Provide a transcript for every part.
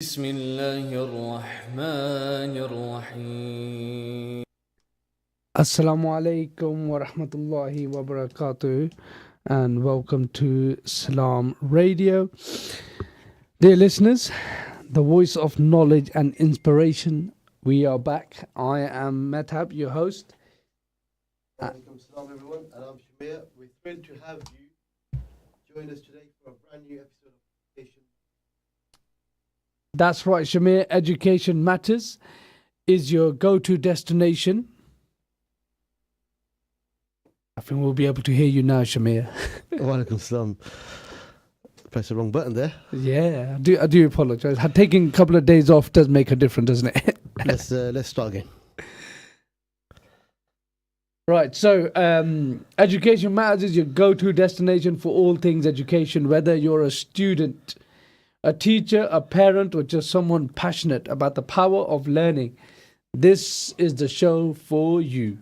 بسم الله الرحمن الرحيم. Assalamu alaikum wa rahmatullahi wa barakatuh, and welcome to Salam Radio. Dear listeners, the voice of knowledge and inspiration, we are back. I am Mehtab, your host. Welcome, salam everyone, and I'm Shamir. We're thrilled to have you join us today for a brand new episode of Education. That's right, Shamir. Education Matters is your go-to destination. I think we'll be able to hear you now, Shamir. Walaikum salam. Press the wrong button there. Yeah, I do apologize. Taking a couple of days off does make a difference, doesn't it? Let's start again. Right, so Education Matters is your go-to destination for all things education, whether you're a student, a teacher, a parent, or just someone passionate about the power of learning. This is the show for you.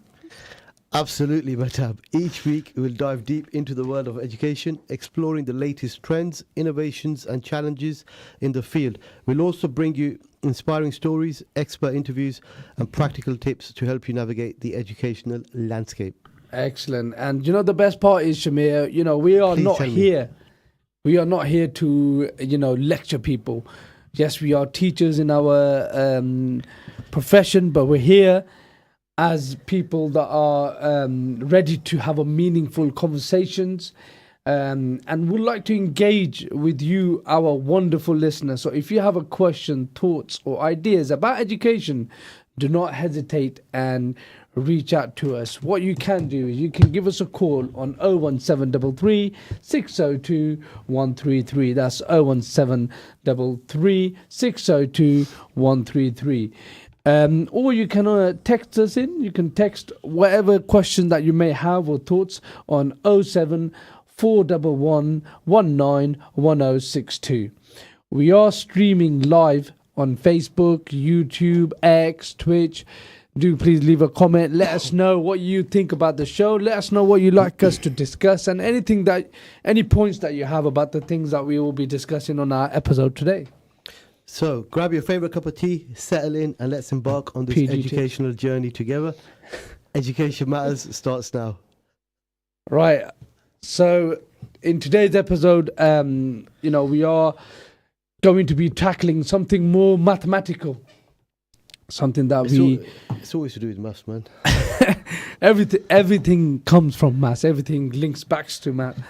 Absolutely, Mehtab. Each week we'll dive deep into the world of education, exploring the latest trends, innovations, and challenges in the field. We'll also bring you inspiring stories, expert interviews, and practical tips to help you navigate the educational landscape. Excellent. And you know the best part is, Shamir, we are Please not tell me. here. We are not here to, lecture people. Yes, we are teachers in our profession, but we're here as people that are ready to have a meaningful conversations, and would like to engage with you, our wonderful listeners. So if you have a question, thoughts, or ideas about education, do not hesitate and reach out to us. What you can do is you can give us a call on 01733 602 133. That's 01733 602 133. Or you can text us in. You can text whatever question that you may have or thoughts on 07 411 191062. We are streaming live on Facebook, YouTube, X, Twitch. Do please leave a comment. Let us know what you think about the show. Let us know what you'd like us to discuss, and any points that you have about the things that we will be discussing on our episode today. So grab your favorite cup of tea, settle in, and let's embark on this PGT. educational journey together. Education Matters starts now. Right. So in today's episode, we are going to be tackling something more mathematical. Something that It's always to do with maths, man. everything comes from maths. Everything links back to math.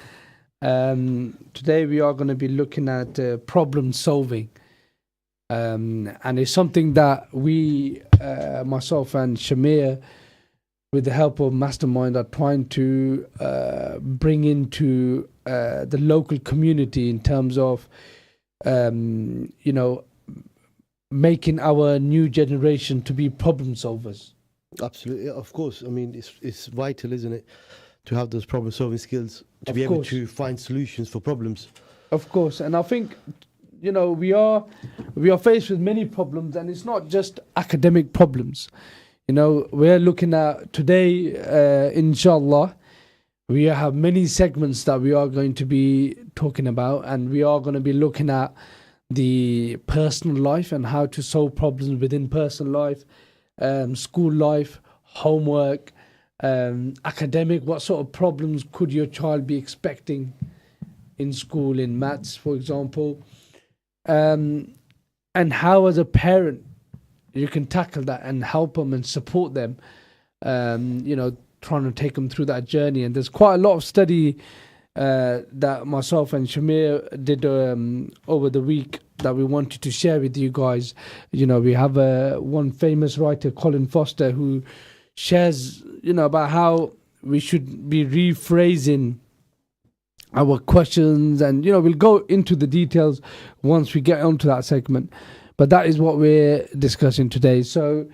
Today we are going to be looking at problem solving. And it's something that we, myself and Shamir, with the help of Mastermind, are trying to bring into the local community in terms of, making our new generation to be problem solvers. Absolutely, of course. I mean, it's vital, isn't it, to have those problem-solving skills, to Of be able course. to find solutions for problems. Of course, and I think we are faced with many problems, and it's not just academic problems. We're looking at today, inshallah, we have many segments that we are going to be talking about, and we are going to be looking at the personal life and how to solve problems within personal life, school life, homework, academic. What sort of problems could your child be expecting in school, in maths, for example? And how, as a parent, you can tackle that and help them and support them, trying to take them through that journey. And there's quite a lot of study that myself and Shamir did over the week that we wanted to share with you guys. We have one famous writer, Colin Foster, who shares, about how we should be rephrasing our questions, and we'll go into the details once we get onto that segment. But that is what we're discussing today. So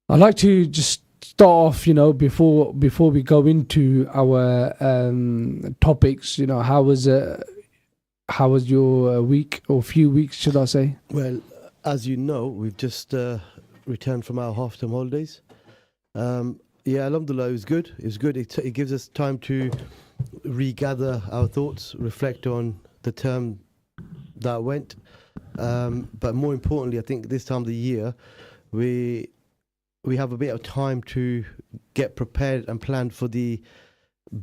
I'd like to just start off, before we go into our topics. How was your week, or few weeks, should I say? Well, as you know, we've just returned from our half-term holidays. Alhamdulillah, it was good. It was good. It gives us time to regather our thoughts, reflect on the term that went, But more importantly, I think this time of the year, we have a bit of time to get prepared and plan for the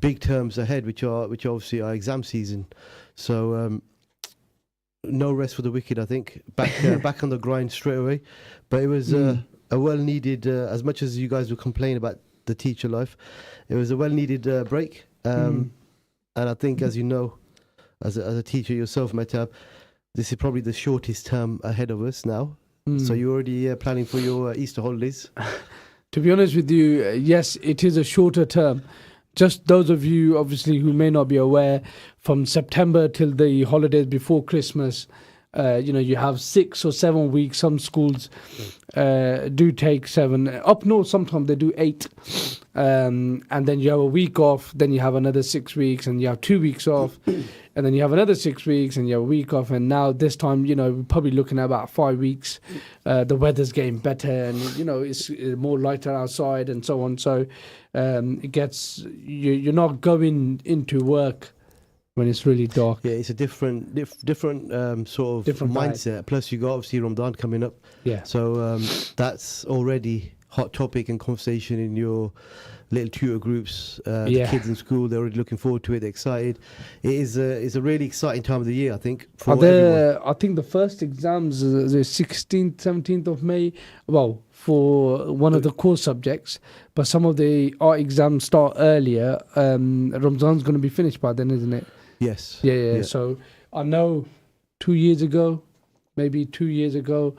big terms ahead, which obviously are exam season. So no rest for the wicked, I think. Back on the grind straight away. But it was a well needed. As much as you guys will complain about the teacher life, it was a well needed break. And I think, as you know, as a teacher yourself, Mehtab, this is probably the shortest term ahead of us now. So you're already planning for your Easter holidays? To be honest with you, yes, it is a shorter term. Just those of you, obviously, who may not be aware, from September till the holidays before Christmas, you have 6 or 7 weeks. Some schools do take 7. Up north, sometimes they do 8. And then you have a week off, then you have another 6 weeks, and you have 2 weeks off. And then you have another 6 weeks and you have a week off. And now this time, we're probably looking at about 5 weeks. The weather's getting better and, it's more lighter outside and so on. So it gets, you're not going into work when it's really dark. Yeah, it's a different sort of mindset. Vibe. Plus, you got obviously Ramadan coming up. Yeah. So that's already hot topic and conversation in your little tutor groups. The kids in school, they're already looking forward to it. They're excited. It's a really exciting time of the year, I think. For everyone. I think the first exams are the 16th, 17th of May. Well, for one of the core subjects, but some of the art exams start earlier. Ramadan's going to be finished by then, isn't it? Yes. Yeah. So I know 2 years ago, maybe 2 years ago,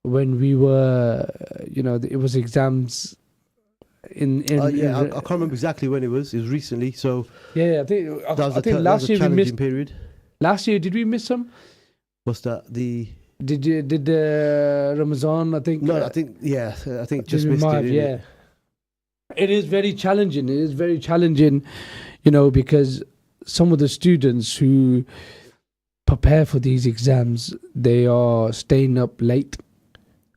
when we were, it was exams. I can't remember exactly when it was. It was recently. So I think last year we missed. Period. Last year, did we miss some? What's that? Did Ramadan? I think. No, I think just missed it. Yeah. It is very challenging. It is very challenging, because some of the students who prepare for these exams, they are staying up late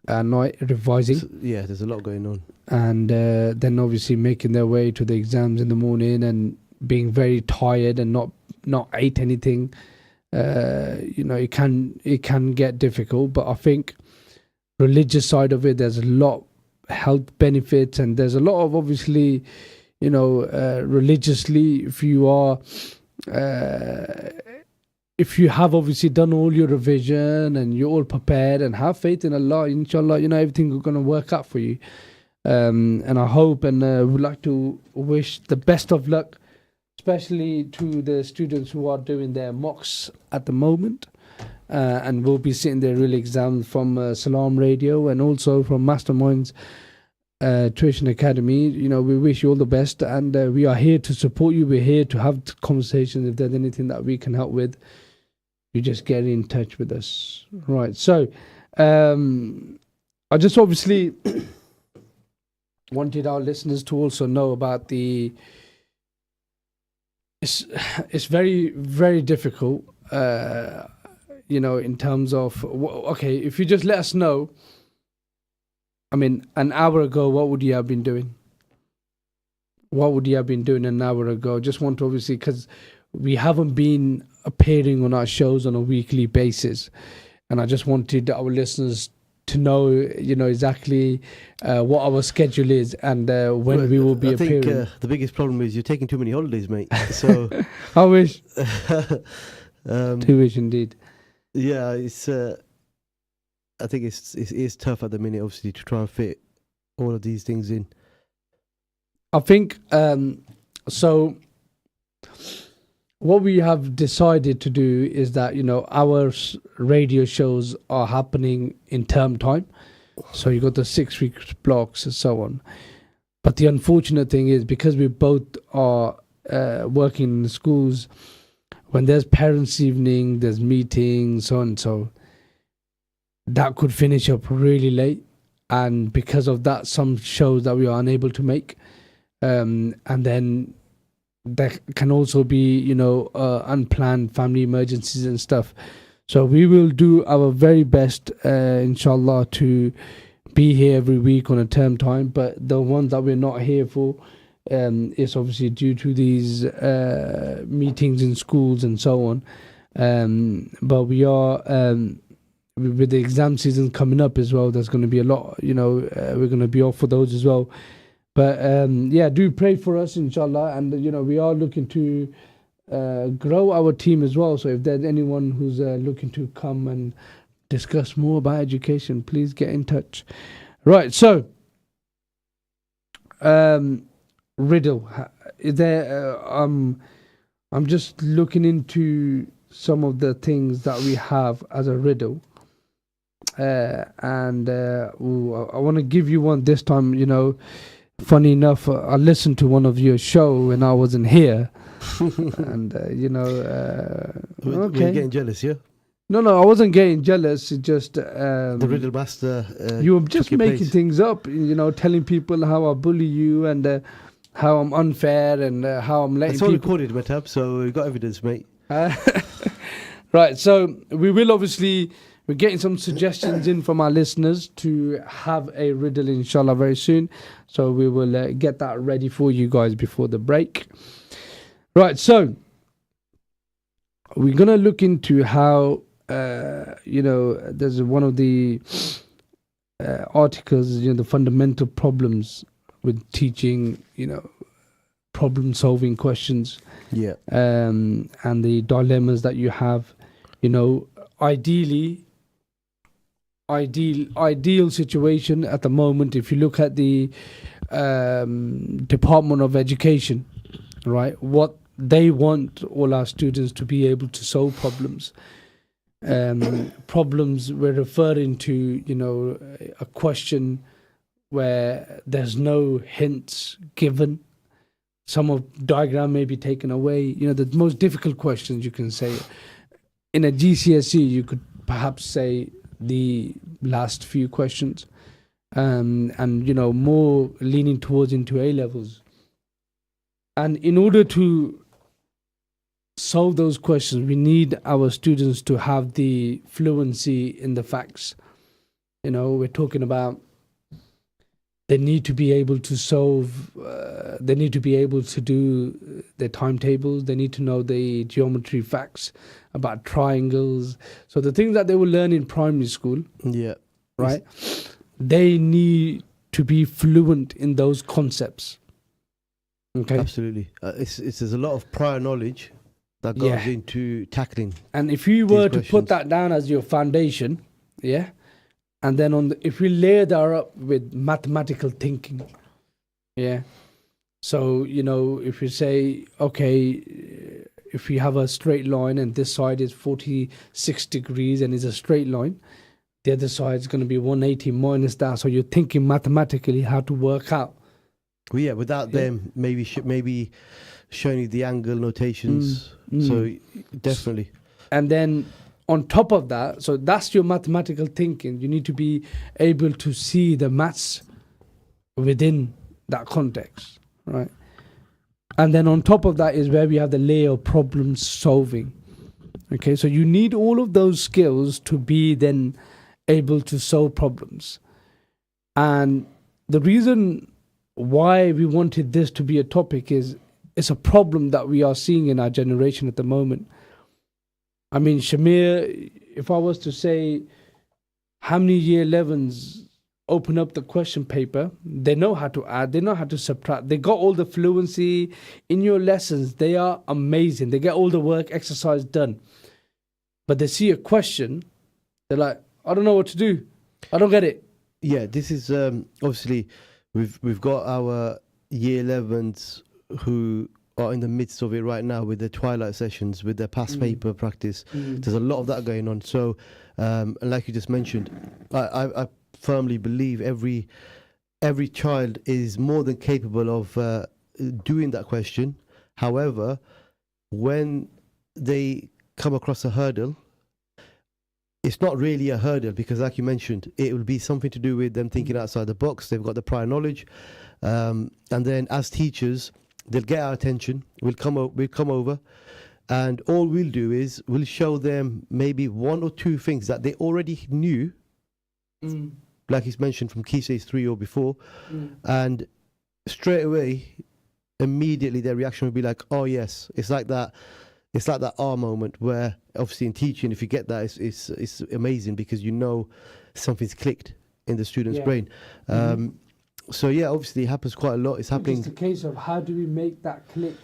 at night revising. There's a lot going on. And then obviously making their way to the exams in the morning and being very tired and not ate anything. It can get difficult, but I think religious side of it, there's a lot health benefits, and there's a lot of obviously, religiously, if you have obviously done all your revision and you're all prepared and have faith in Allah, inshallah, everything is going to work out for you. And I hope and would like to wish the best of luck, especially to the students who are doing their mocks at the moment, and will be sitting their real exams from Salam Radio and also from Masterminds Tuition Academy. We wish you all the best, and we are here to support you. We're here to have conversations. If there's anything that we can help with, you just get in touch with us. Right. So I just obviously wanted our listeners to also know about it's very, very difficult, in terms of, if you just let us know, an hour ago, what would you have been doing? What would you have been doing an hour ago? Just want to obviously, because we haven't been appearing on our shows on a weekly basis, and I just wanted our listeners to know, exactly what our schedule is and when we will be appearing. I think the biggest problem is you're taking too many holidays, mate. So I wish. Too wish indeed. Yeah, it's. I think it's tough at the minute, obviously, to try and fit all of these things in. I think so. What we have decided to do is that, our radio shows are happening in term time. So you got the 6 week blocks and so on. But the unfortunate thing is, because we both are working in the schools, when there's parents' evening, there's meetings, so on. So that could finish up really late. And because of that, some shows that we are unable to make. And then there can also be, unplanned family emergencies and stuff. So we will do our very best, inshallah, to be here every week on a term time. But the ones that we're not here for, is obviously due to these meetings in schools and so on. But we are with the exam season coming up as well, there's going to be a lot, we're going to be off for those as well. But yeah, do pray for us, inshallah. And, we are looking to grow our team as well. So if there's anyone who's looking to come and discuss more about education, please get in touch. Right, so riddle. Is there? I'm just looking into some of the things that we have as a riddle, and I want to give you one this time. Funny enough, I listened to one of your show when I wasn't here, and We're getting jealous, yeah? No, I wasn't getting jealous. It just The riddle master. you were just took your making place. things up, telling people how I bully you and how I'm unfair and how I'm letting It's all people. recorded, Mehtab, so we've got evidence, mate. Right, so we will obviously, we're getting some suggestions in from our listeners to have a riddle, inshallah, very soon. So we will get that ready for you guys before the break. Right, so we're going to look into how, there's one of the articles, the fundamental problems with teaching, problem solving questions. Yeah. And the dilemmas that you have, ideal situation at the moment. If you look at the Department of Education, right, what they want all our students to be able to solve problems. Problems we're referring to, a question where there's no hints given. Some of diagram may be taken away. The most difficult questions you can say. In a GCSE, you could perhaps say the last few questions. And more leaning towards into A-levels. And in order to solve those questions, we need our students to have the fluency in the facts. We're talking about they need to be able to solve, they need to be able to do their timetables, they need to know the geometry facts about triangles. So the things that they will learn in primary school, Yeah. right? They need to be fluent in those concepts. Okay. Absolutely. There's a lot of prior knowledge that goes into tackling. And if you were to questions. put that down as your foundation, yeah, and then if we layer that up with mathematical thinking, yeah. So if you say, okay, if you have a straight line and this side is 46 degrees and is a straight line, the other side is going to be 180 minus that. So you're thinking mathematically how to work out. Well, yeah, without them, maybe showing you the angle notations. So definitely. And then on top of that, so that's your mathematical thinking. You need to be able to see the maths within that context, right? And then on top of that is where we have the layer of problem solving. Okay, so you need all of those skills to be then able to solve problems. And the reason why we wanted this to be a topic is it's a problem that we are seeing in our generation at the moment. I mean, Shamir, if I was to say how many year 11s open up the question paper, they know how to add, they know how to subtract, they got all the fluency in your lessons, they are amazing, they get all the work exercise done. But they see a question, they're like, I don't know what to do, I don't get it. Yeah, this is obviously we've got our year 11s who are in the midst of it right now with their twilight sessions, with their past paper practice. There's a lot of that going on. So, like you just mentioned, I firmly believe every child is more than capable of doing that question. However, when they come across a hurdle, it's not really a hurdle because, like you mentioned, it will be something to do with them thinking outside the box. They've got the prior knowledge, and then as teachers, they'll get our attention. We'll come over, and all we'll do is we'll show them maybe one or two things that they already knew, like he's mentioned from Key Stage 3 or before, and straight away, immediately their reaction will be like, "Oh yes, it's like that." it's like that R moment where obviously in teaching, if you get that, it's amazing because you know something's clicked in the student's Yeah. brain. So yeah, obviously it happens quite a lot. It's happening. It's a case of how do we make that click?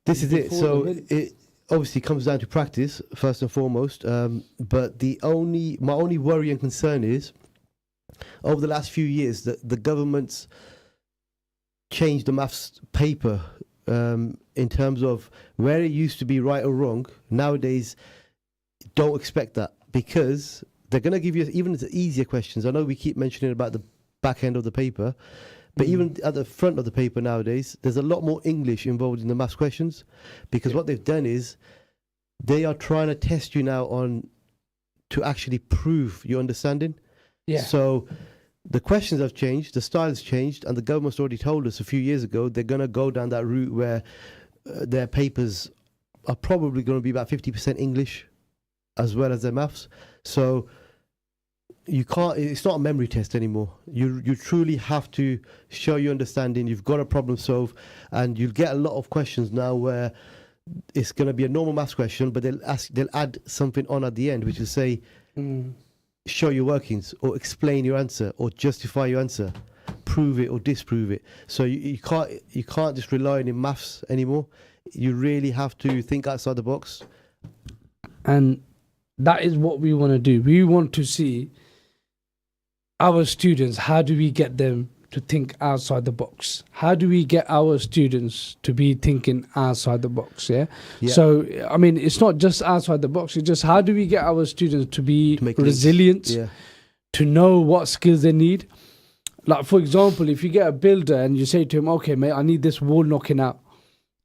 This is it. before So the hit? it obviously comes down to practice first and foremost. But my only worry and concern is over the last few years that the government's changed the maths paper in terms of where it used to be right or wrong. Nowadays, don't expect that because they're going to give you even the easier questions. I know we keep mentioning about the back end of the paper, but even at the front of the paper nowadays, there's a lot more English involved in the maths questions because what they've done is they are trying to test you now on to actually prove your understanding. Yeah. So the questions have changed, the style's changed, and the government's already told us a few years ago they're going to go down that route where their papers are probably going to be about 50% English as well as their maths. So you can't, it's not a memory test anymore. You truly have to show your understanding. You've got to problem solve, and you'll get a lot of questions now where it's going to be a normal maths question, but they'll add something on at the end, which is say, show your workings, or explain your answer, or justify your answer, prove it or disprove it. So you can't just rely on your maths anymore. You really have to think outside the box. And that is what we want to do. We want to see our students, how do we get them to think outside the box? How do we get our students to be thinking outside the box? Yeah. So, I mean, it's not just outside the box. It's just how do we get our students to be resilient, to know what skills they need? Like, for example, if you get a builder and you say to him, okay, mate, I need this wall knocking out,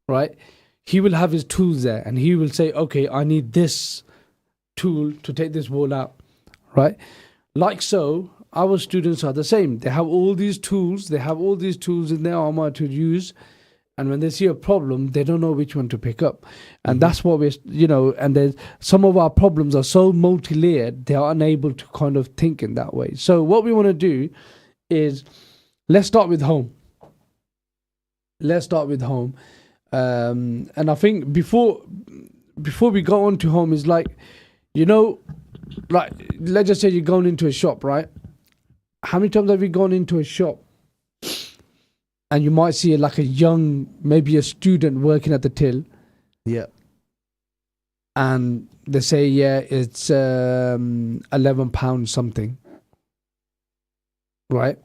right? He will have his tools there and he will say, okay, I need this tool to take this wall out, right? Like so, our students are the same. They have all these tools. They have all these tools in their armor to use. And when they see a problem, they don't know which one to pick up. And that's what and there's some of our problems are so multi-layered, they are unable to kind of think in that way. So what we want to do is, let's start with home. Let's start with home. And I think before we go on to home is like, like, let's just say you're going into a shop, right? How many times have you gone into a shop and you might see like a young, maybe a student working at the till? Yeah. And they say, yeah, it's £11 something. Right?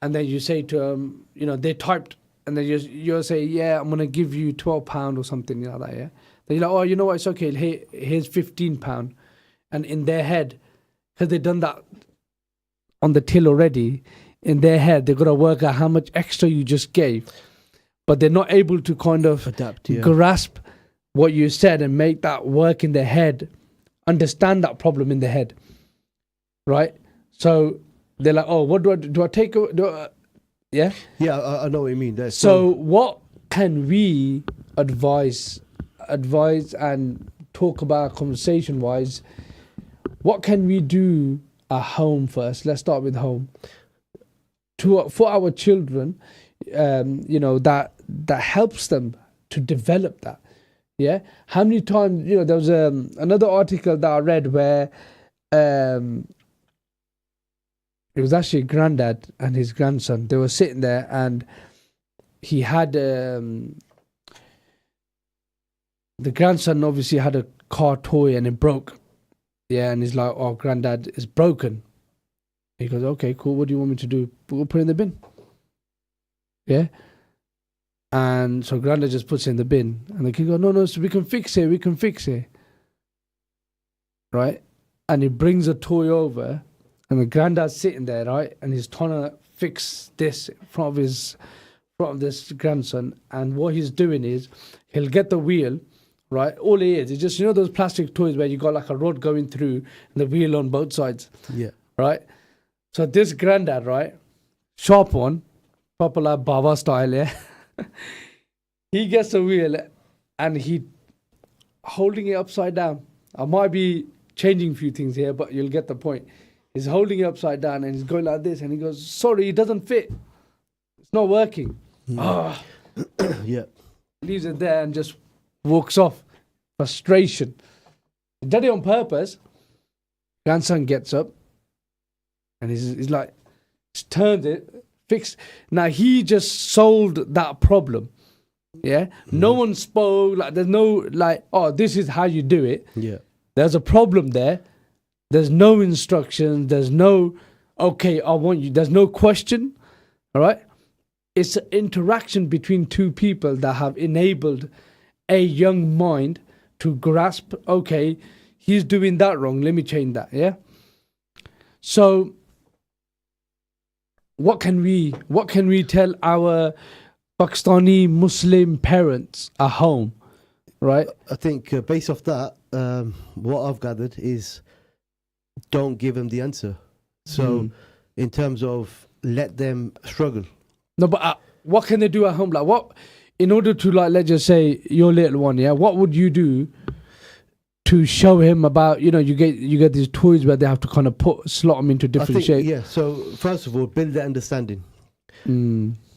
And then you say to them, they typed, and then you'll say, yeah, I'm going to give you £12 or something like that, yeah? Then you're like, oh, you know what, it's okay, here's £15. And in their head, because they've done that on the till already, in their head, they've got to work out how much extra you just gave. But they're not able to kind of adapt, grasp what you said and make that work in their head, understand that problem in their head, right? So they're like, oh, what do I take? Yeah? Yeah, I know what you mean. So what can we advise and talk about conversation-wise? What can we do at home first? Let's start with home. For our children, that helps them to develop that. Yeah. How many times, there was another article that I read where it was actually a granddad and his grandson. They were sitting there and he had the grandson obviously had a car toy and it broke. Yeah, and he's like, oh, granddad, it's broken. He goes, okay, cool. What do you want me to do? We'll put it in the bin. Yeah. And so granddad just puts it in the bin. And the kid goes, no, so we can fix it. Right? And he brings a toy over. And the granddad's sitting there, right? And he's trying to fix this in front of this grandson. And what he's doing is, he'll get the wheel, right? All it is just, those plastic toys where you got like a rod going through and the wheel on both sides. Yeah. Right? So this granddad, right? Sharp one, proper like Baba style, yeah? He gets the wheel and he holding it upside down. I might be changing a few things here, but you'll get the point. He's holding it upside down and he's going like this and he goes, sorry, it doesn't fit. It's not working. Yeah. Leaves it there and just walks off. frustration. He did it on purpose. Grandson gets up and he's like, just turned it, fixed. Now he just solved that problem. Yeah. No one spoke. Like there's no like, oh, this is how you do it. Yeah. There's a problem there. There's no instruction. There's no, okay, I want you. There's no question. All right. It's an interaction between two people that have enabled a young mind to grasp, okay, he's doing that wrong. Let me change that. Yeah. So what can we tell our Pakistani Muslim parents at home, right? I think based off that, what I've gathered is don't give them the answer. So in terms of let them struggle. No, but what can they do at home? Like what, in order to like, let's just say your little one, yeah, what would you do to show him about, you get these toys where they have to kind of slot them into different shapes? Yeah, so first of all, build the understanding.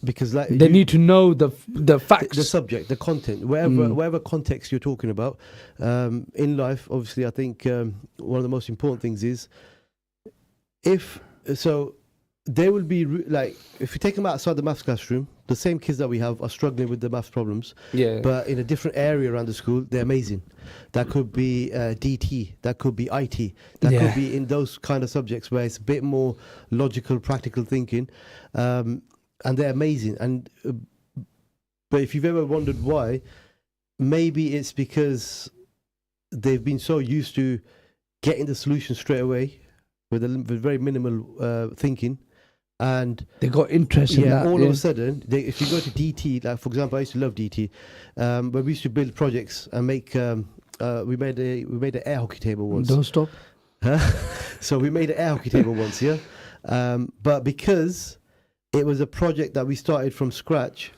Because like they need to know the facts, the subject, the content, whatever context you're talking about in life. Obviously, I think one of the most important things is they will be like, if you take them outside the maths classroom, the same kids that we have are struggling with the maths problems. Yeah. But in a different area around the school, they're amazing. That could be DT, that could be IT, that could be in those kind of subjects where it's a bit more logical, practical thinking. And they're amazing. And but if you've ever wondered why, maybe it's because they've been so used to getting the solution straight away with very minimal thinking, and they got interest in that. All of a sudden, if you go to DT, like for example, I used to love DT, when we used to build projects and make, we made an air hockey table once. Don't stop. So we made an air hockey table once, yeah. But because it was a project that we started from scratch,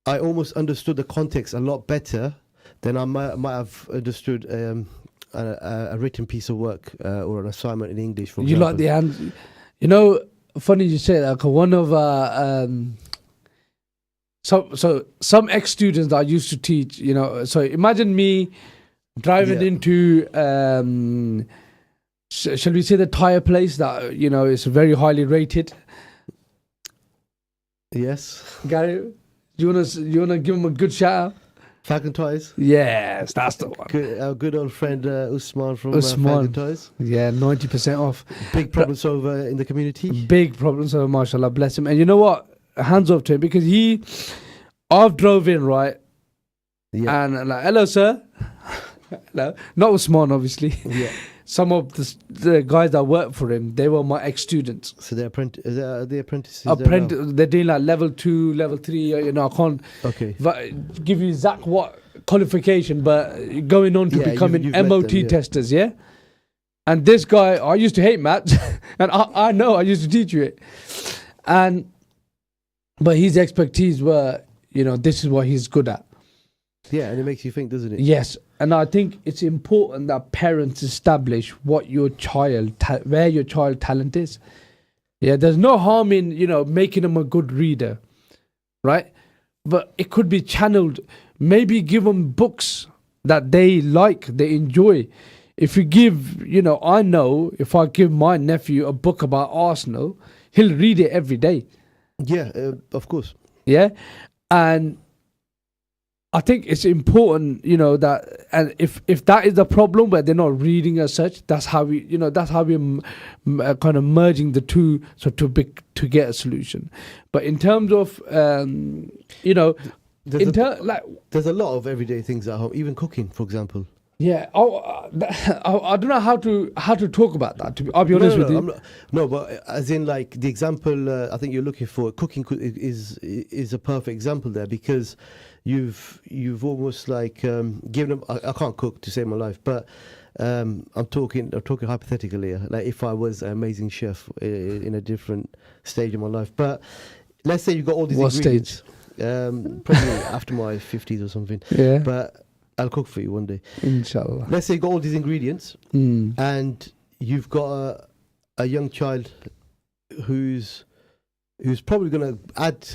I almost understood the context a lot better than I might have understood a written piece of work or an assignment in English. For example. Like the answer. Funny you say that, because one of some ex-students that I used to teach, so imagine me driving into shall we say the tire place that is very highly rated. Yes, Gary, you wanna give him a good shout out? Falcon Toys. Yes, that's the one. Our good old friend Usman from Falcon Toys. Yeah, 90% off. Big problem solver in the community. Big problem solver, mashallah, bless him. And you know what? Hands off to him, because I've drove in, right? Yeah. And like, hello, sir. Hello. Not Usman, obviously. Yeah. Some of the guys that work for him, they were my ex-students. So they're apprentices. They're doing like level 2, level 3. I can't give you exact what qualification, but going on to becoming MOT testers, yeah. And this guy, I used to hate maths, and I know I used to teach you it, but his expertise were, this is what he's good at. Yeah, and it makes you think, doesn't it? Yes, and I think it's important that parents establish what your child, where your child talent is. Yeah, there's no harm in, making them a good reader, right? But it could be channeled. Maybe give them books that they like, they enjoy. If you give, I know if I give my nephew a book about Arsenal, he'll read it every day. Yeah, of course. Yeah, and I think it's important, that, and if that is the problem where they're not reading as such, that's how we, that's how we're kind of merging the two, so to get a solution. But in terms of, there's a lot of everyday things at home, even cooking, for example. Yeah, I don't know how to talk about that. I'll be honest with you. But as in like the example I think you're looking for, cooking is a perfect example there, because you've almost like given them. I can't cook to save my life, but I'm talking hypothetically, like if I was an amazing chef in a different stage of my life. But let's say you've got all these ingredients. Probably after my 50s or something. Yeah. But I'll cook for you one day, inshallah. Let's say you got all these ingredients, and you've got a young child who's probably going to add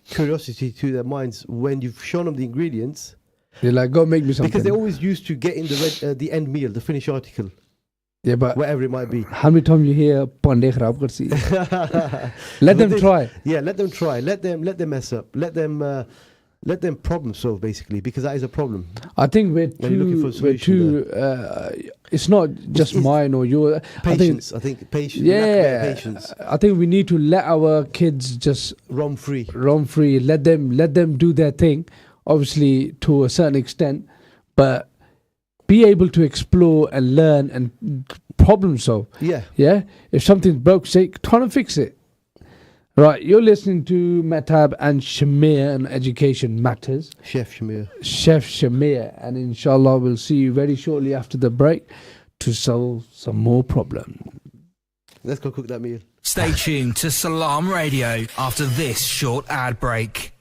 curiosity to their minds when you've shown them the ingredients, They're like, go make me something. Because they're always used to getting the end meal, the finished article, yeah, but whatever it might be. how many times you hear Pandey kharab karsi? Let them try. Yeah, let them try. Let them mess up. Let them problem solve, basically, because that is a problem. I think we're too. It's not just mine or your patience. I think patience. Yeah, patience. I think we need to let our kids just roam free. Let them do their thing, obviously to a certain extent, but be able to explore and learn and problem solve. Yeah. If something's broke, say try and fix it. Right, you're listening to Mehtab and Shamir and Education Matters. Chef Shamir. And inshallah, we'll see you very shortly after the break to solve some more problems. Let's go cook that meal. Stay tuned to Salam Radio after this short ad break.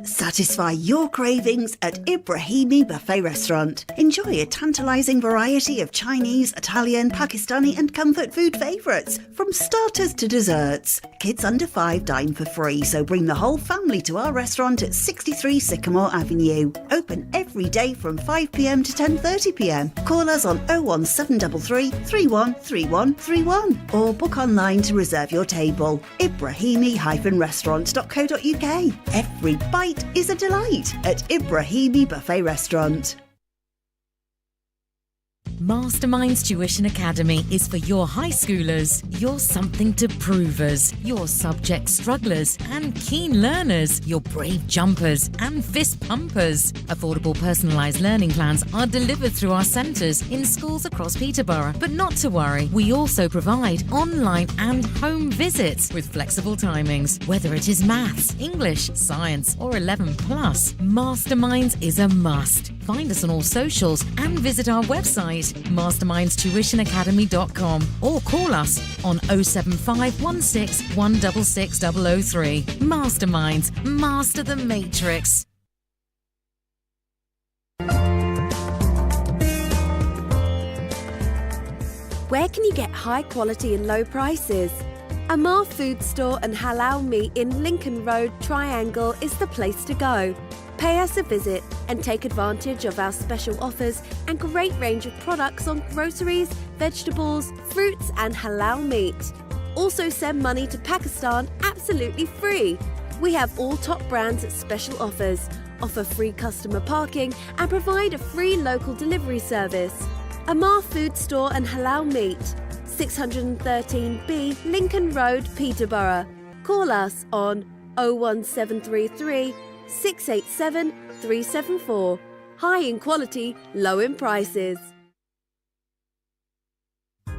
Satisfy your cravings at Ibrahimi Buffet Restaurant. Enjoy a tantalising variety of Chinese, Italian, Pakistani and comfort food favourites, from starters to desserts. Kids under 5 dine for free, so bring the whole family to our restaurant at 63 Sycamore Avenue. Open every day from 5pm to 10:30pm. Call us on 01733 313131 or book online to reserve your table. Ibrahimi-restaurant.co.uk. Every bite is a delight at Ibrahimi Buffet Restaurant. Masterminds Tuition Academy is for your high schoolers, your something to provers, your subject strugglers and keen learners, your brave jumpers and fist pumpers. Affordable personalised learning plans are delivered through our centres in schools across Peterborough. But not to worry, we also provide online and home visits with flexible timings. Whether it is maths, English, science or 11 plus, Masterminds is a must. Find us on all socials and visit our website mastermindstuitionacademy.com or call us on 07516 166 003. Masterminds, master the matrix. Where can you get high quality and low prices? Amar Food Store and Halal Meat in Lincoln Road, Triangle is the place to go. Pay us a visit and take advantage of our special offers and great range of products on groceries, vegetables, fruits and halal meat. Also send money to Pakistan absolutely free. We have all top brands at special offers, offer free customer parking and provide a free local delivery service. Amar Food Store and Halal Meat, 613B Lincoln Road, Peterborough. Call us on 01733 687 374. High in quality, low in prices.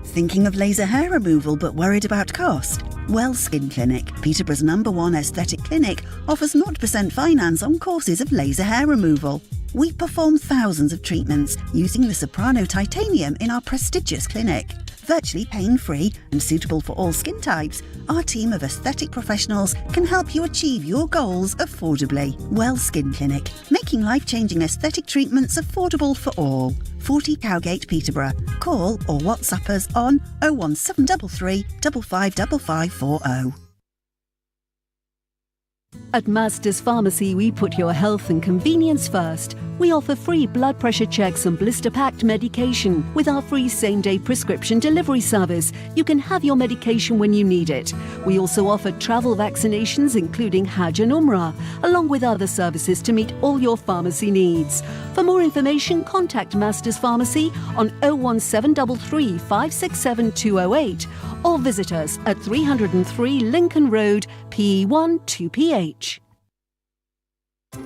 Thinking of laser hair removal but worried about cost? Well Skin Clinic, Peterborough's #1 aesthetic clinic, offers 0% finance on courses of laser hair removal. We perform thousands of treatments using the Soprano titanium in our prestigious clinic. Virtually pain-free and suitable for all skin types, our team of aesthetic professionals can help you achieve your goals affordably. Well Skin Clinic, making life-changing aesthetic treatments affordable for all. 40 Cowgate, Peterborough. Call or WhatsApp us on 01733 555540. At Master's Pharmacy, we put your health and convenience first. We offer free blood pressure checks and blister-packed medication. With our free same-day prescription delivery service, you can have your medication when you need it. We also offer travel vaccinations, including Hajj and Umrah, along with other services to meet all your pharmacy needs. For more information, contact Master's Pharmacy on 01733 567 208 or visit us at 303 Lincoln Road, PE1 2PH.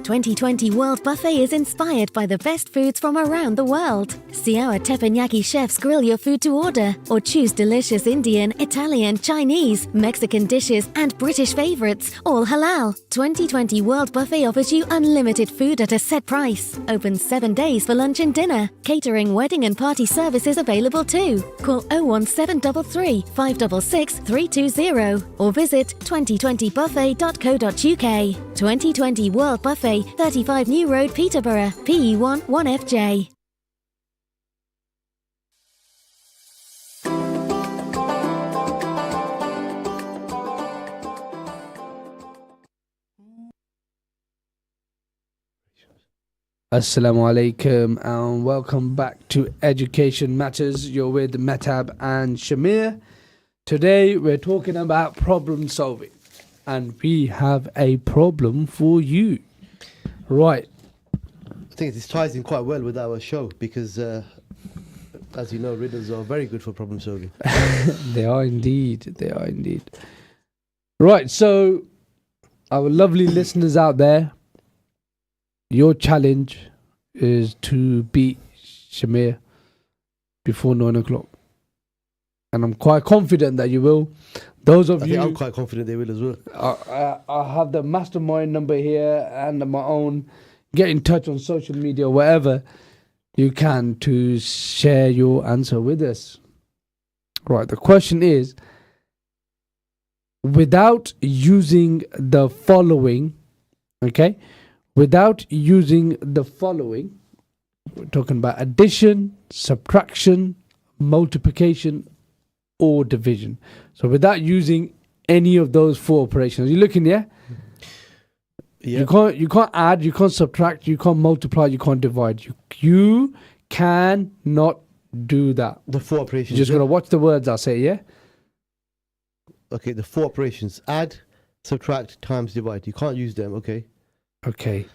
2020 World Buffet is inspired by the best foods from around the world. See our teppanyaki chefs grill your food to order, or choose delicious Indian, Italian, Chinese, Mexican dishes and British favourites, all halal. 2020 World Buffet offers you unlimited food at a set price. Open 7 days for lunch and dinner. Catering, wedding and party services available too. Call 01733 566 320 or visit 2020buffet.co.uk. 2020 World Buffet, 35 New Road, Peterborough, PE1 1FJ. Assalamu alaikum and welcome back to Education Matters. You're with Mehtab and Shamir. Today we're talking about problem solving and we have a problem for you. Right. I think this ties in quite well with our show because, as you know, riddles are very good for problem solving. They are indeed. They are indeed. Right. So, our lovely listeners out there, your challenge is to beat Shamir before 9 o'clock. And I'm quite confident that you will. Those of you... I'm quite confident they will as well. I have the mastermind number here and my own. Get in touch on social media, wherever you can, to share your answer with us. Right, the question is, without using the following, okay? Without using the following, we're talking about addition, subtraction, multiplication, or division. So without using any of those four operations, you're looking, yeah? Yeah. You can't add, you can't subtract, you can't multiply, you can't divide. You cannot do that. The four operations. You're just gotta watch the words I say, yeah? Okay, the four operations: add, subtract, times, divide. You can't use them. Okay. Okay.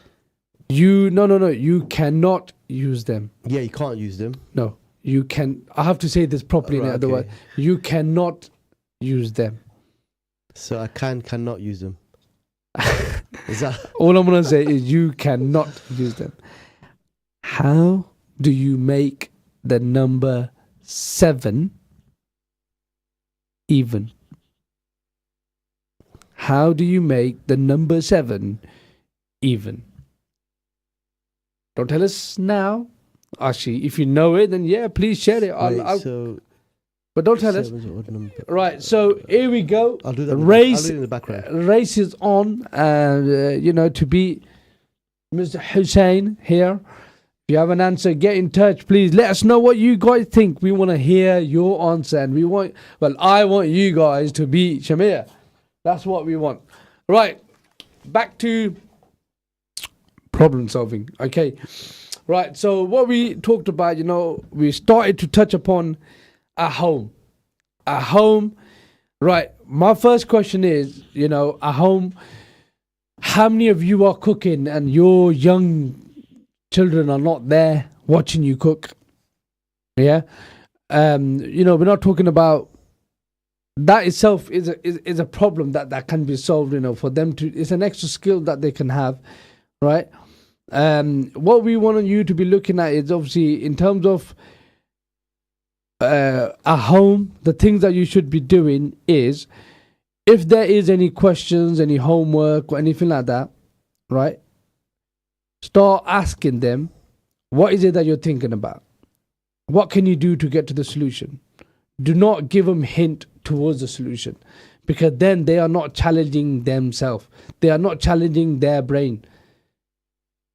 No. You cannot use them. Yeah, you can't use them. No, you can. I have to say this properly. Right, Otherwise, okay. you cannot use them. So I cannot use them. Is that all I'm gonna say? Is you cannot use them. How do you make the number 7 even? How do you make the number 7 even? Don't tell us now. Actually, if you know it, then yeah, please share it. But don't tell us. Right, so here we go. I'll do that. Race, I'll do it in the background. race is on, and to beat Mr. Hussein here. If you have an answer, get in touch, please. Let us know what you guys think. We want to hear your answer, and I want you guys to beat Shamir. That's what we want. Right, back to problem solving. Okay, right. So what we talked about, we started to touch upon a home. Right. My first question is, a home. How many of you are cooking and your young children are not there watching you cook? Yeah. We're not talking about that itself is a problem that can be solved, for them to, it's an extra skill that they can have, right? What we want you to be looking at is obviously in terms of a home, the things that you should be doing is, if there is any questions, any homework or anything like that, right? Start asking them, what is it that you're thinking about? What can you do to get to the solution? Do not give them hint towards the solution, because then they are not challenging themselves. They are not challenging their brain.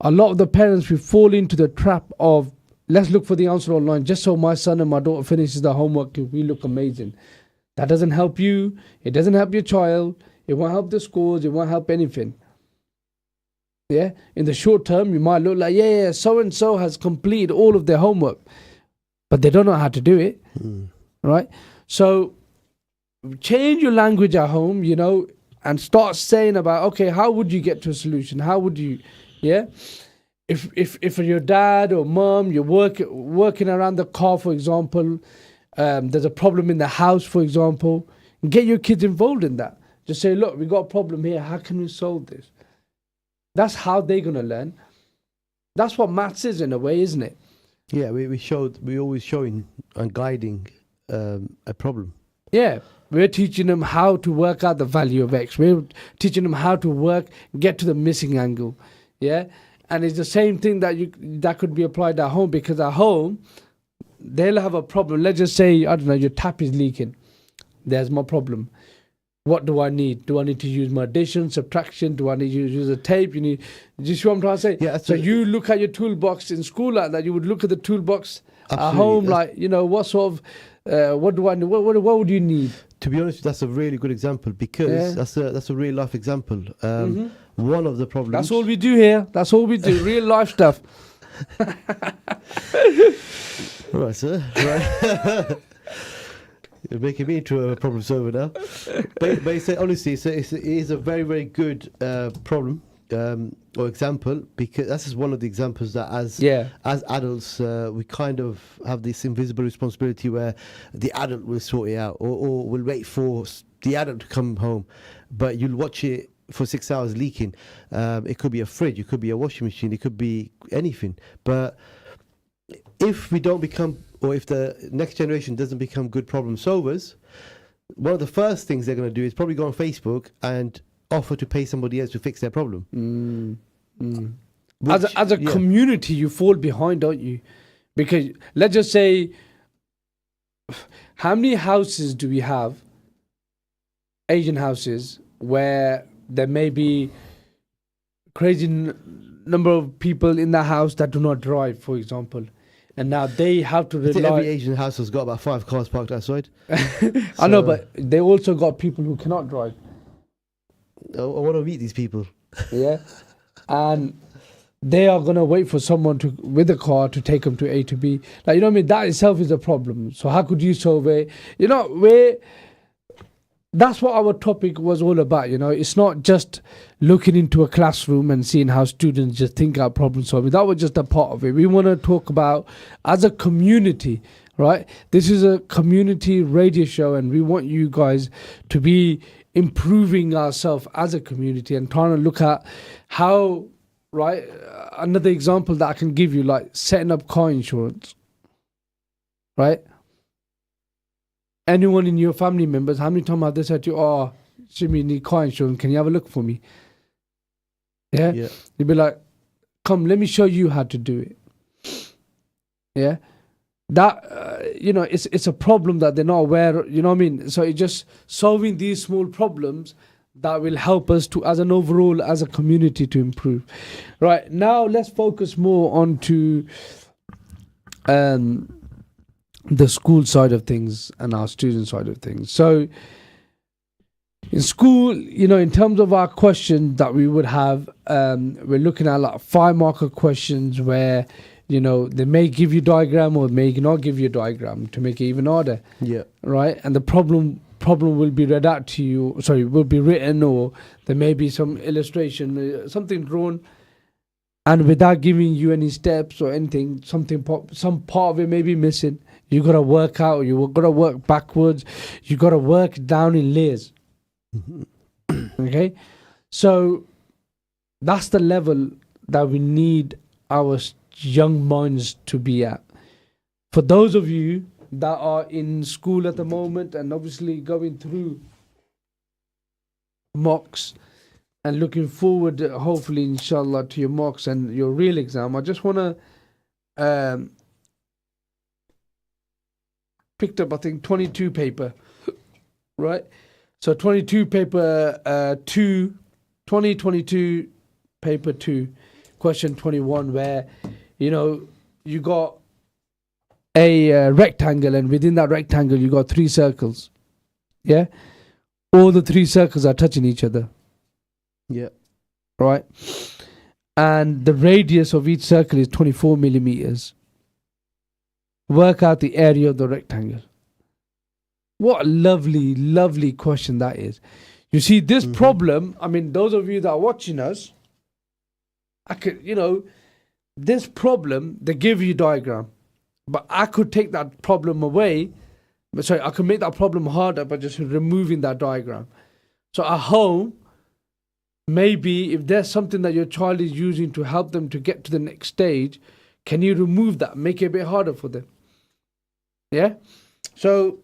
A lot of the parents will fall into the trap of, let's look for the answer online just so my son and my daughter finishes the homework. We look amazing. That doesn't help you. It doesn't help your child. It won't help the scores. It won't help anything. Yeah. In the short term, you might look like, yeah, so-and-so has completed all of their homework, but they don't know how to do it. Right? So change your language at home, and start saying about, okay, how would you get to a solution? How would you, yeah? If your dad or mom, you're working around the car, for example, there's a problem in the house, for example, get your kids involved in that. Just say, look, we got a problem here. How can we solve this? That's how they're going to learn. That's what maths is in a way, isn't it? Yeah, we always showing and guiding a problem. Yeah, we're teaching them how to work out the value of X. We're teaching them how to get to the missing angle. Yeah. And it's the same thing that could be applied at home, because at home, they'll have a problem. Let's just say, I don't know, your tap is leaking. There's my problem. What do I need? Do I need to use my addition, subtraction? Do I need to use a tape? Do you see what I'm trying to say? Yeah, so you look at your toolbox in school like that. You would look at the toolbox Absolutely. At home, like, what sort of, what do I need? What would you need? To be honest, that's a really good example, because that's a real life example. One of the problems. That's all we do here. That's all we do. Real life stuff. Right, sir. Right. You're making me into a problem solver now. But it's, honestly, it is a very, very good problem or example, because that's just one of the examples that as adults we kind of have this invisible responsibility where the adult will sort it out, or will wait for the adult to come home, but you'll watch it for 6 hours leaking. It could be a fridge, it could be a washing machine, it could be anything. But if we don't become, or if the next generation doesn't become good problem solvers, one of the first things they're going to do is probably go on Facebook and offer to pay somebody else to fix their problem. Which, as a community, you fall behind, don't you? Because let's just say, how many houses do we have, Asian houses, where there may be crazy number of people in the house that do not drive, for example, and now they have to I think rely. every Asian house has got about 5 cars parked outside. I know, but they also got people who cannot drive. I want to meet these people. Yeah, and they are gonna wait for someone to with a car to take them to A to B. Like, you know what I mean? That itself is a problem. So how could you solve it? You know, that's what our topic was all about. You know, it's not just looking into a classroom and seeing how students just think out problem solving. That was just a part of it. We want to talk about as a community, right? This is a community radio show, and we want you guys to be improving ourselves as a community and trying to look at how, right? Another example that I can give you, like setting up car insurance, right? Anyone in your family members, how many times have they said to you, oh, Shimi, need car insurance, can you have a look for me? Yeah? You'd be like, come, let me show you how to do it. Yeah? That, you know, it's a problem that they're not aware of, you know what I mean? So it's just solving these small problems that will help us to, as an overall, as a community, to improve. Right, now let's focus more on to the school side of things and our student side of things. So in school, you know, in terms of our questions that we would have, we're looking at like 5-marker questions where, you know, they may give you diagram or may not give you a diagram to make it even harder. Yeah. Right? And the problem will be read out to you, will be written, or there may be some illustration, something drawn, and without giving you any steps or anything, some part of it may be missing. You got to work out, you got to work backwards, you got to work down in layers. Okay? So that's the level that we need our young minds to be at. For those of you that are in school at the moment and obviously going through mocks and looking forward, hopefully, inshallah, to your mocks and your real exam, I just want to picked up, I think, 22 paper, right? So 22 paper 2, 2022 paper 2, question 21, where, you know, you got a rectangle, and within that rectangle you got 3 circles. Yeah, all the 3 circles are touching each other. Yeah. Right, and the radius of each circle is 24 millimeters. Work out the area of the rectangle. What a lovely, lovely question that is. You see, this problem, I mean, those of you that are watching us, I could, you know, this problem, they give you diagram, but I could take that problem away. I could make that problem harder by just removing that diagram. So at home, maybe if there's something that your child is using to help them to get to the next stage, can you remove that, make it a bit harder for them? Yeah? So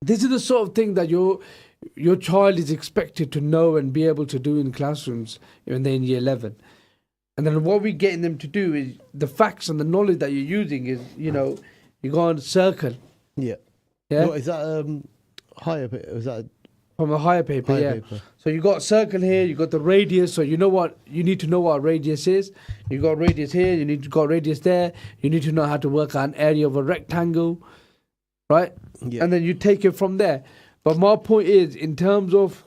this is the sort of thing that your child is expected to know and be able to do in classrooms when they're in year 11. And then what we're getting them to do is the facts and the knowledge that you're using is, you know, you go on a circle. Yeah. Yeah. What, is that higher? Is that from a higher paper? higher Yeah. paper? So you got a circle here. You got the radius. So you know what you need to know what a radius is. You got radius here. You need to got radius there. You need to know how to work out an area of a rectangle, right? Yeah. And then you take it from there. But my point is, in terms of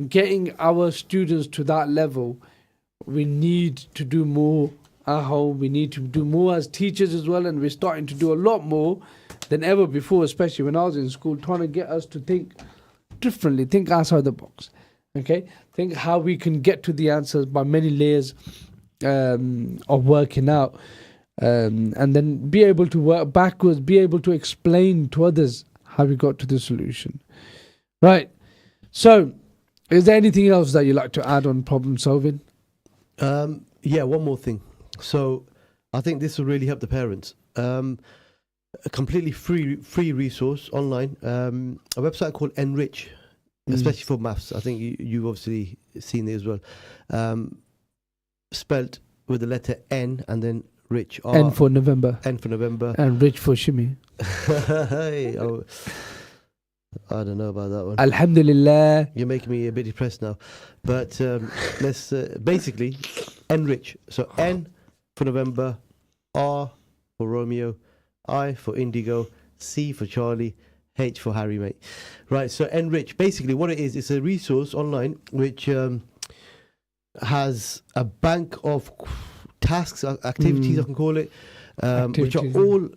getting our students to that level, we need to do more at home. We need to do more as teachers as well, and we're starting to do a lot more than ever before, especially when I was in school, trying to get us to think differently, think outside the box. Okay, think how we can get to the answers by many layers of working out, and then be able to work backwards, be able to explain to others how we got to the solution. Right. So, is there anything else that you like to add on problem solving? Yeah, one more thing. So, I think this will really help the parents. A completely free resource online, a website called Enrich, especially for maths. I think you've obviously seen it as well. Spelt with the letter N and then Rich. N for November. N for November. And Rich for Shimmy. Hey, I don't know about that one. Alhamdulillah. You're making me a bit depressed now. But let's basically Enrich. So N for November, R for Romeo, I for Indigo, C for Charlie, H for Harry, mate. Right, so Enrich, basically what it is, it's a resource online which has a bank of tasks, activities, I can call it, which are all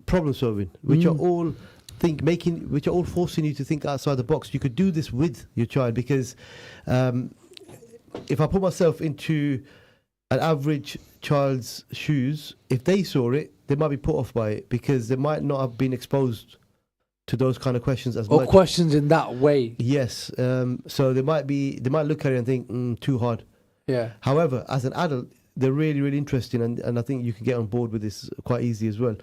problem solving, which are all which are all forcing you to think outside the box. You could do this with your child, because if I put myself into an average child's shoes, if they saw it, they might be put off by it, because they might not have been exposed to those kind of questions as much. Or questions in that way. Yes. So they might look at it and think, too hard. Yeah. However, as an adult, they're really, really interesting, and I think you can get on board with this quite easy as well.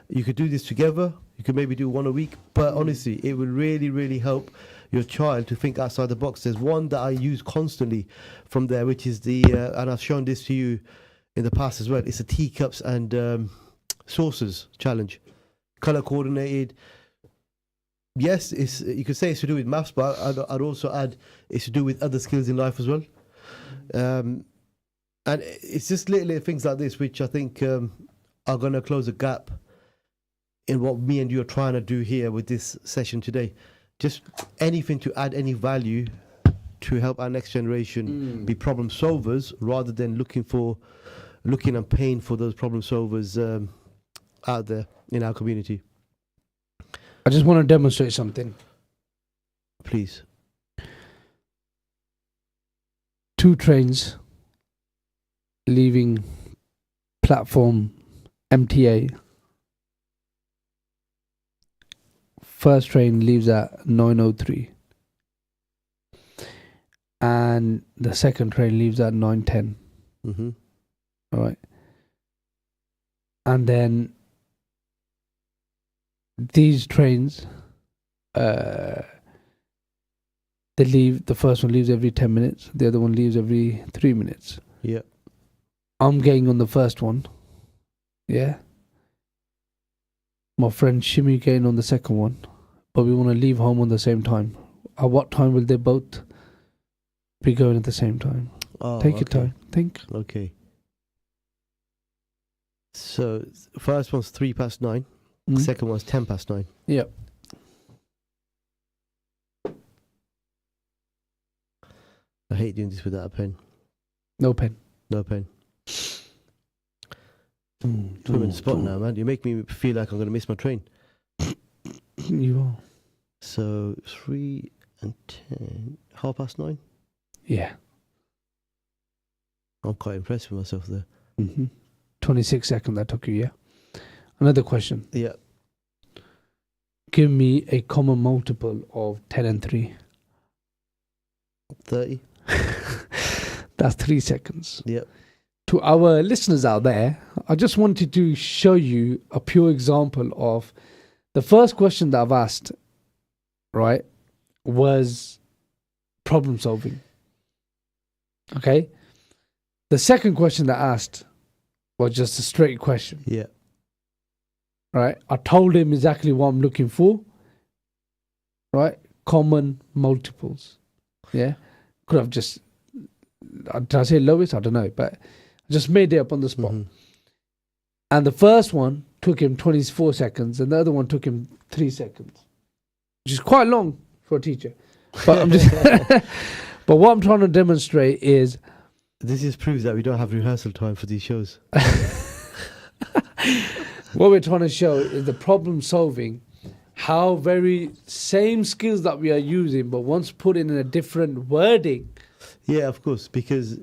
You could do this together. You could maybe do one a week, but honestly, it will really, really help your child to think outside the box. There's one that I use constantly from there, which is and I've shown this to you in the past as well. It's a teacups and saucers challenge, color coordinated. Yes, you could say it's to do with maths, but I'd also add it's to do with other skills in life as well. And it's just little things like this which I think are going to close a gap in what me and you are trying to do here with this session today. Just anything to add any value to help our next generation be problem solvers, rather than looking and paying for those problem solvers out there in our community. I just want to demonstrate something. Please. 2 trains leaving platform MTA. First train leaves at 9:03. And the second train leaves at 9:10. Mm-hmm. All right. And then these trains, they leave, the first one leaves every 10 minutes, the other one leaves every 3 minutes. Yeah. I'm getting on the first one. Yeah. My friend Shimmy getting on the second one. But we want to leave home on the same time. At what time will they both be going at the same time? Take your time. Think. Okay. So, first one's 9:03. Second one's 9:10. Yep. I hate doing this without a pen. No pen. No pen. I'm in the spot now, man. You make me feel like I'm going to miss my train. You are. So 3 and 10, 9:30. Yeah. I'm quite impressed with myself there. 26 seconds that took you, yeah? Another question. Yeah. Give me a common multiple of 10 and 3. 30. That's 3 seconds. Yep. To our listeners out there, I just wanted to show you a pure example of the first question that I've asked, right, was problem solving. Okay? The second question that I asked was just a straight question. Yeah. Right? I told him exactly what I'm looking for. Right? Common multiples. Yeah? Could have just, did I say lowest? I don't know. But I just made it up on the spot. And the first one took him 24 seconds and the other one took him 3 seconds. Which is quite long for a teacher. But I'm just but what I'm trying to demonstrate is This just proves that we don't have rehearsal time for these shows. What we're trying to show is the problem solving, how very same skills that we are using, but once put in a different wording, Yeah, of course, because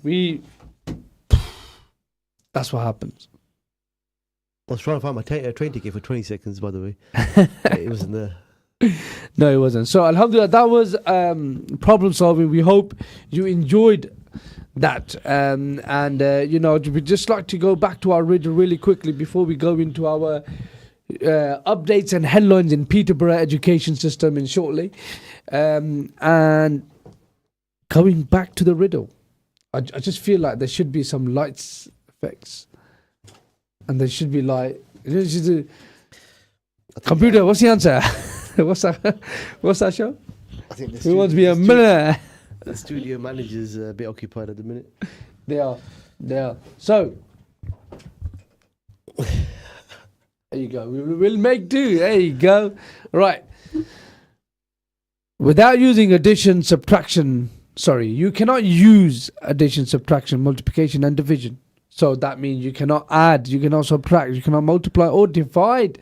that's what happens. I was trying to find my train ticket for 20 seconds, by the way. It wasn't there. No, it wasn't. So, alhamdulillah, that was problem solving. We hope you enjoyed that. We'd just like to go back to our riddle really quickly before we go into our updates and headlines in Peterborough education system in shortly. And going back to the riddle, I just feel like there should be some lights effects. And there should be like... Computer, what's the answer? What's that show? I think Who wants to be a millionaire? The studio manager's a bit occupied at the minute. They are. So, there you go. We'll make do. There you go. Right. Without using addition, subtraction... Sorry, you cannot use addition, subtraction, multiplication and division. So that means you cannot add, you cannot subtract, you cannot multiply or divide.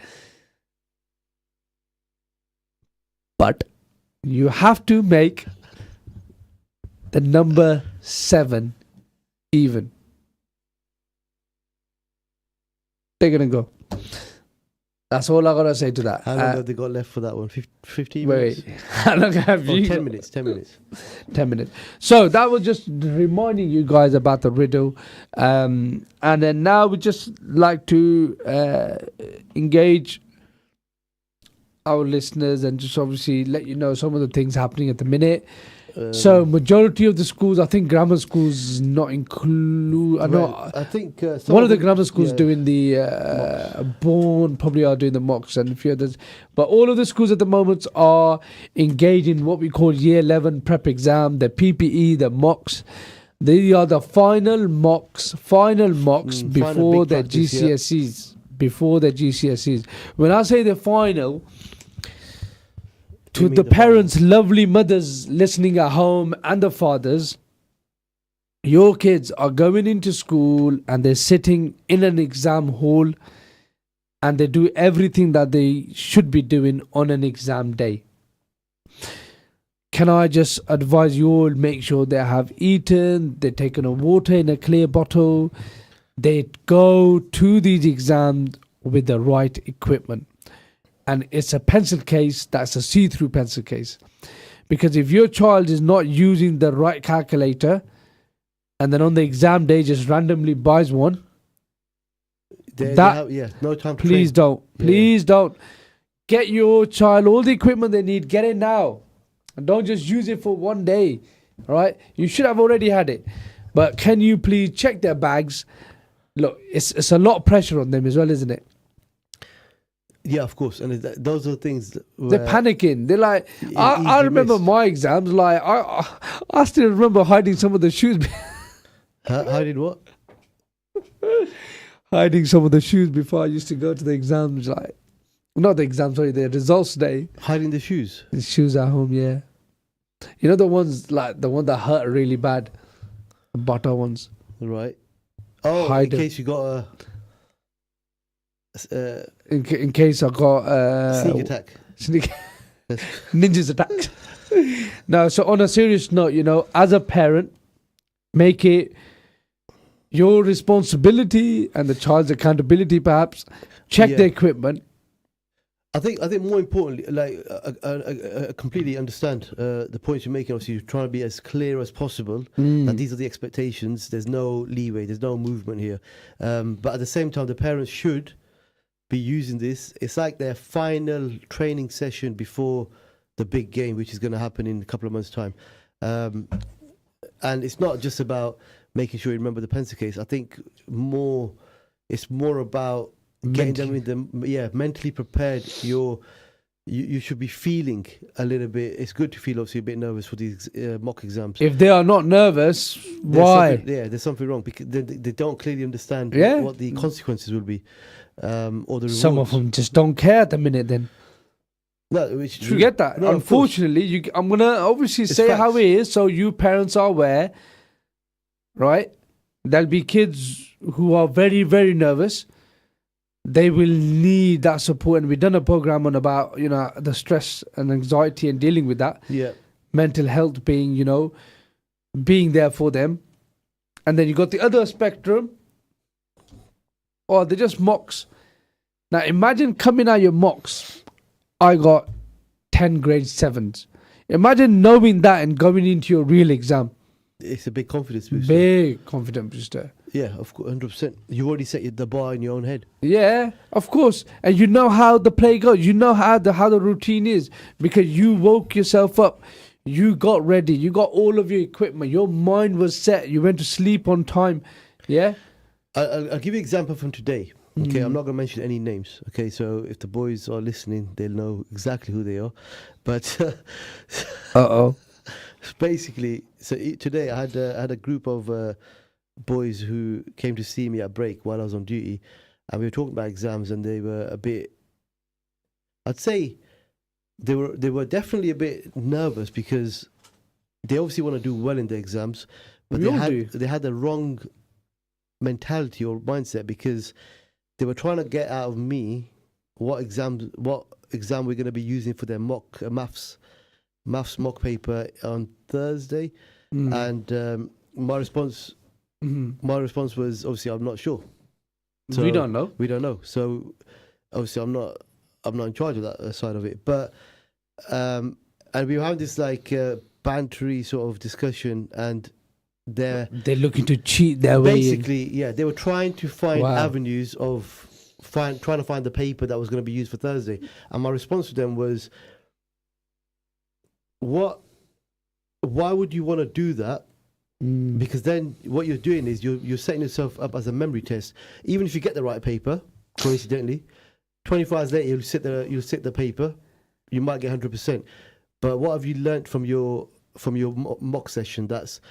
But you have to make the number 7 even. Take it and go. That's all I gotta say to that. How long have they got left for that one? 15 Wait, minutes? how long have you? 10 minutes. 10 minutes. 10 minutes. So that was just reminding you guys about the riddle. And then now we just like to engage our listeners and just obviously let you know some of the things happening at the minute. So majority of the schools, I think grammar schools not include. I think one of the grammar schools doing the Bourne probably are doing the mocks and a few others. But all of the schools at the moment are engaged in what we call Year 11 prep exam, the PPE, the mocks. They are the final mocks before their GCSEs. Before their GCSEs. When I say the final, to the parents, lovely mothers listening at home and the fathers, your kids are going into school and they're sitting in an exam hall and they do everything that they should be doing on an exam day. Can I just advise you all, make sure they have eaten, they're taking a water in a clear bottle, they go to these exams with the right equipment. And it's a pencil case that's a see-through pencil case. Because if your child is not using the right calculator and then on the exam day just randomly buys one, no time to please train. Please don't. Get your child all the equipment they need. Get it now. And don't just use it for one day. All right? You should have already had it. But can you please check their bags? Look, it's a lot of pressure on them as well, isn't it? Yeah, of course. And those are things they're panicking. They're like, I remember my exams, like, I still remember hiding some of the shoes. Hiding what? Hiding some of the shoes before I used to go to the exams, like, not the exams, sorry, the results day. Hiding the shoes? The shoes at home, yeah. You know the ones, like, the one that hurt really bad? The butter ones. Right. Oh, in case you got a... in case I got... sneak attack. Ninjas attack. No, so on a serious note, as a parent, make it your responsibility and the child's accountability, perhaps. Check the equipment. I think more importantly, like I completely understand the points you're making. Obviously, you're trying to be as clear as possible that these are the expectations. There's no leeway. There's no movement here. But at the same time, the parents should be using this. It's like their final training session before the big game, which is going to happen in a couple of months' time. And it's not just about making sure you remember the pencil case. I think it's more about getting them in the mentally prepared. You should be feeling a little bit. It's good to feel obviously a bit nervous for these mock exams. If they are not nervous, why? There's something wrong because they don't clearly understand what the consequences will be, or the rewards. Some of them just don't care at the minute. Then no, it's true. You get that? No, unfortunately, I'm gonna obviously say how it is, so you parents are aware, right? There'll be kids who are very, very nervous. They will need that support, and we've done a program on about the stress and anxiety and dealing with that. Yeah. Mental health being being there for them. And then you got the other spectrum, or they're just mocks. Now imagine coming out your mocks, I got 10 grade 7s. Imagine knowing that and going into your real exam. It's a big confidence booster. Big confidence booster. Yeah, of course, 100%. You already set the bar in your own head. Yeah, of course. And you know how the play goes. You know how the routine is, because you woke yourself up. You got ready. You got all of your equipment. Your mind was set. You went to sleep on time. Yeah? I'll give you an example from today. Okay, I'm not going to mention any names. Okay, so if the boys are listening, they'll know exactly who they are. But basically, today I had a group of boys who came to see me at break while I was on duty, and we were talking about exams, and they were a bit, I'd say, they were definitely a bit nervous because they obviously want to do well in the exams, but they had the wrong mentality or mindset, because they were trying to get out of me what exam we're going to be using for their mock maths mock paper on Thursday, and my response was, obviously, I'm not sure. So we don't know. So obviously I'm not in charge of that side of it. But and we were having this like bantery sort of discussion, and they're looking to cheat their way in. Basically, yeah, they were trying to find avenues of trying to find the paper that was going to be used for Thursday. And my response to them was, why would you want to do that? Because then what you're doing is you're setting yourself up as a memory test. Even if you get the right paper, coincidentally, 24 hours later you'll sit the paper, you might get 100%. But what have you learnt from your mock session? That's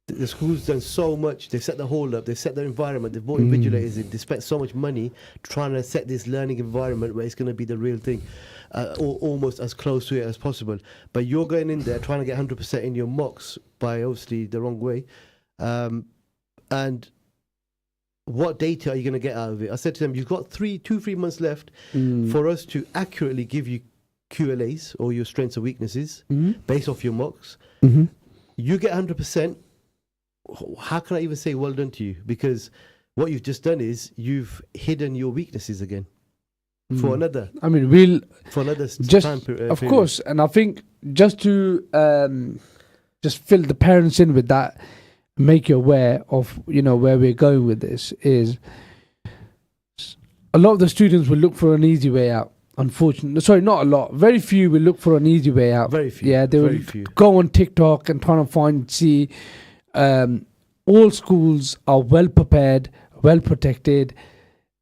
the school's done so much. They've set the hall up, they've set the environment, they've brought invigilators in, they spent so much money trying to set this learning environment where it's going to be the real thing, or almost as close to it as possible. But you're going in there trying to get 100% in your mocks by obviously the wrong way. And what data are you going to get out of it? I said to them, you've got 2-3 months left for us to accurately give you QLAs, or your strengths and weaknesses, based off your mocks. You get 100%. How can I even say well done to you? Because what you've just done is you've hidden your weaknesses again for another. I mean, for another time period. Of course, and I think just to just fill the parents in with that, make you aware of where we're going with this is a lot of the students will look for an easy way out. Unfortunately, sorry, not a lot. Very few will look for an easy way out. Very few. Yeah, they will go on TikTok and trying to see. All schools are well prepared, well protected.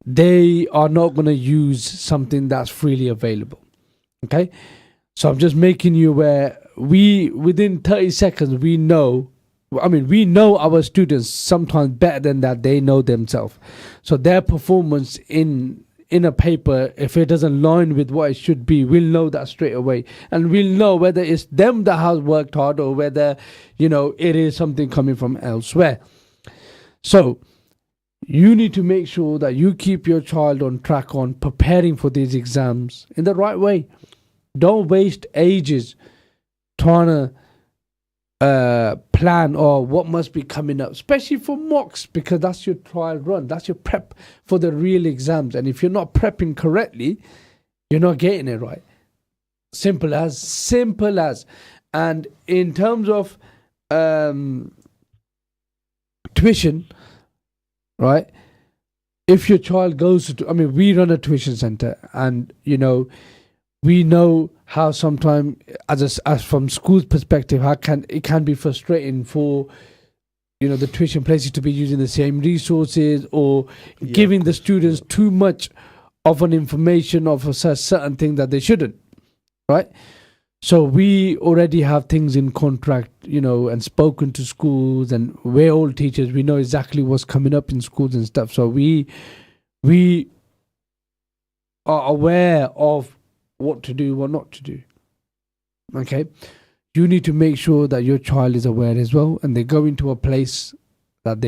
They are not going to use something that's freely available. Okay, so I'm just making you aware. Within 30 seconds, we know our students sometimes better than that they know themselves. So their performance in a paper, if it doesn't line with what it should be, we'll know that straight away. And we'll know whether it's them that has worked hard or whether, it is something coming from elsewhere. So you need to make sure that you keep your child on track on preparing for these exams in the right way. Don't waste ages trying to plan or what must be coming up, especially for mocks, because that's your trial run, that's your prep for the real exams. And if you're not prepping correctly, you're not getting it right. Simple as. And in terms of tuition, right, if your child goes to, we run a tuition center, and we know how sometimes, as from school's perspective, it can be frustrating for the tuition places to be using the same resources, or giving the students too much of an information of a certain thing that they shouldn't, right? So we already have things in contract, and spoken to schools, and we're all teachers. We know exactly what's coming up in schools and stuff. So we are aware of what to do, what not to do. Okay, you need to make sure that your child is aware as well, and they go into a place that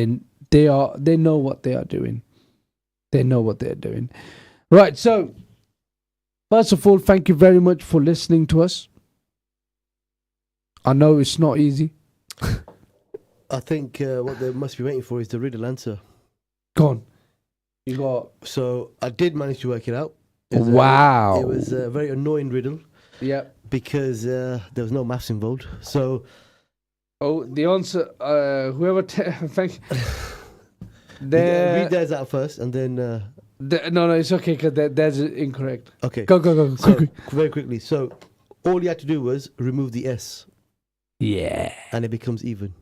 They know what they are doing. They know what they're doing. Right, so first of all, thank you very much for listening to us. I know it's not easy. I think what they must be waiting for is the riddle answer. Go on. You got. So I did manage to work it out. Wow. It was a very annoying riddle. Yeah. Because there was no maths involved. So. Oh, the answer. Whoever. Thank. Read theirs out first, and then. No, it's okay because that's incorrect. Okay. Go. So, Quick. very quickly. So all you had to do was remove the S. Yeah. And it becomes even.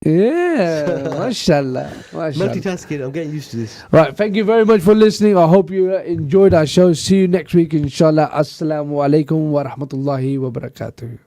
Yeah, mashallah. Multitasking, I'm getting used to this. Right, thank you very much for listening. I hope you enjoyed our show. See you next week, inshallah. Assalamu alaikum wa rahmatullahi wa barakatuh.